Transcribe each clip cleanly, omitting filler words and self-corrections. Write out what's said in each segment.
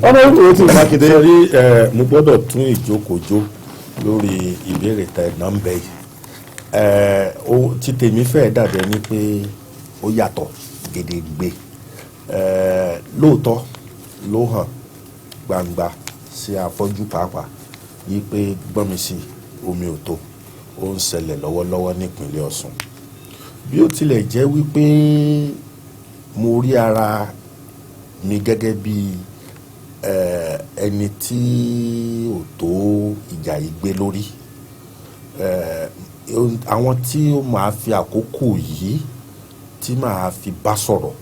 Honorable Rotimi Makinde. Sẹ́rí mo gbọ́dọ̀ tún ìjókòjó lórí ìbéèrè tẹ̀ náà ń bẹ yìí. Tí tèmi fẹ́ dàbí ẹni pé ó yàtọ̀ gedegbe. Lóòótọ́ ló hàn gbangba sí afọ́jú pàápàá yí pé gbọ́nmi sí omi ò tó ó ń ṣẹlẹ̀ lọ́wọ́lọ́wọ́ nípínlẹ̀ Ọ̀ṣun. Bí ó tilẹ̀ jẹ́ wípé mo rí ara mi gẹ́gẹ́ bí ẹni tí ò tó ìjà yìí gbé lórí, àwọn tí ó máa fi àkókò yìí tí máa fi bá sọ̀rọ̀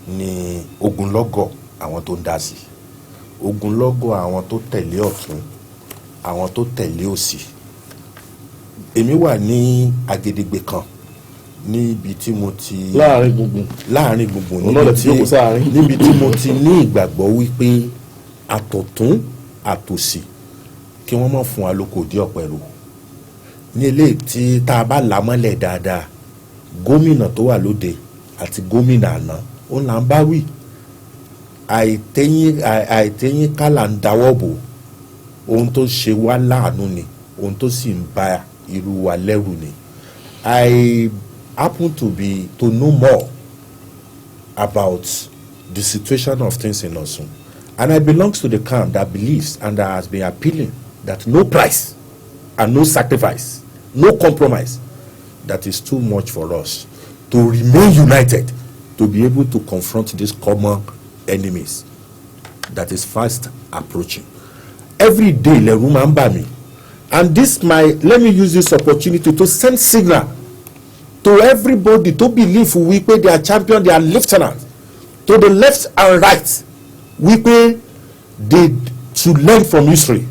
ni ogunlọ́gọ̀ àwọn tó ń dá sí, ogunlọ́gọ̀ àwọn tó tẹ̀lé ọ̀tún, àwọn tó tẹ̀lé òsì. Èmi wà ní Agedegbe kan níbi tí mo ti láàrin gbùngbùn níbi tí mo ti ní ìgbàgbọ́ wípé àtọ̀tún àtòsì kí wọ́n má fún wa lóko dí ọ̀pẹ ro. Ní ilé tí tá a bá là mọ́lẹ̀ dáadáa, gómìnà tó wà lóde àti gómìnà àná ó là ń bá wí. Àìtẹ́yìn kálà ń dáwọ́ bò, ohun tó ṣe wá láàánú ni, ohun tó sì ń ba irú wa lẹ́rù ni. I happen to know more about the situation of things in Osun, and I belong to the camp that believes and that has been appealing that no price and no sacrifice, no compromise, that is too much for us to remain united, to be able to confront these common enemies that is fast approaching. Every day, lẹ́rù máa ń bà mí, and let me use this opportunity to send signal to everybody to believe we pay their champion, their lieutenant, to the left and right. We pay they should learn from history,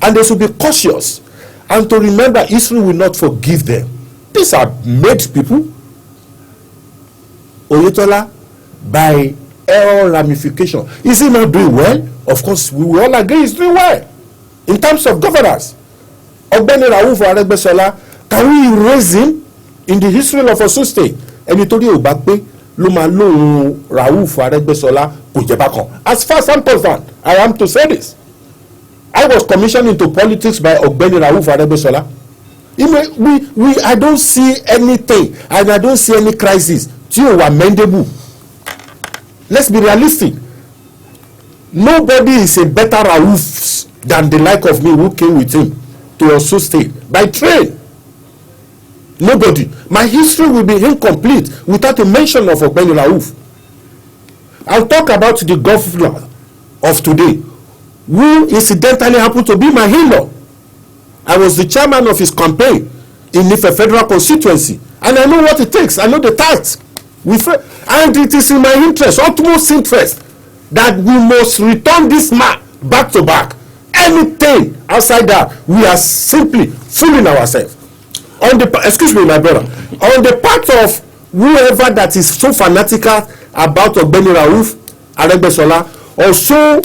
and they should be cautious, and to remember history will not forgive them. These are made people. Oyetola, by all ramification, is he not doing well? Of course, we will all agree he's doing well in terms of governance. Ọ̀gbẹ́ni Rauf Aregbesola, can we erase him in the history of Osun State? Ẹni torí ò bá pé ló máa lóhun Rauf Aregbesola kò jẹ́ bákan. As far as I'm concerned, I am to say this. I was commissioned into politics by Ọ̀gbẹ́ni Rauf Aregbesola. I don't see anything, and I don't see any crisis tí ò wà mendable. Let's be realistic. Nobody is a better Rauf than the like of me who came with him to Osun State by train. Nobody. My history will be incomplete without a mention of Ọ̀gbẹ́ni Rauf. I'll talk about the governor of today, who incidentally happened to be my in-law. I was the chairman of his campaign in Ife Federal Constituency, and I know what it takes. I know the task. And it is in my interest, utmost interest, that we must return this man back to back. Anything outside that, we are simply fooling ourselves. Excuse me, my brother. On the part of whoever that is so fanatical about Ọ̀gbẹ́ni Rauf Aregbesola, or so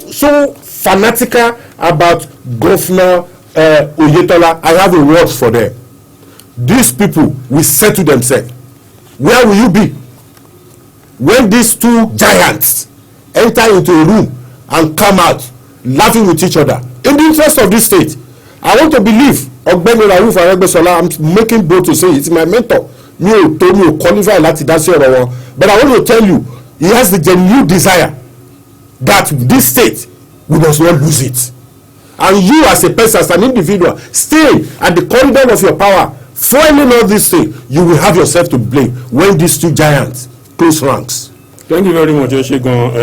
fanatical about Governor Oyetola, I have a word for them. These people will say to themselves, where will you be when these two giants enter into a room and come out laughing with each other in the interest of this state? I want to believe Ọ̀gbẹ́ni Rauf Aregbesola, I'm making bold to say it's my mentor. Mi ò qualify láti dá sí ọ̀rọ̀ wọn, but I want to tell you, he has the genuine desire that this state, we must not lose it. And you as a person, as an individual, stay at the corridor of your power, foiling all this thing, you will have yourself to blame when these two giants close ranks. Thank you very much, Osegun.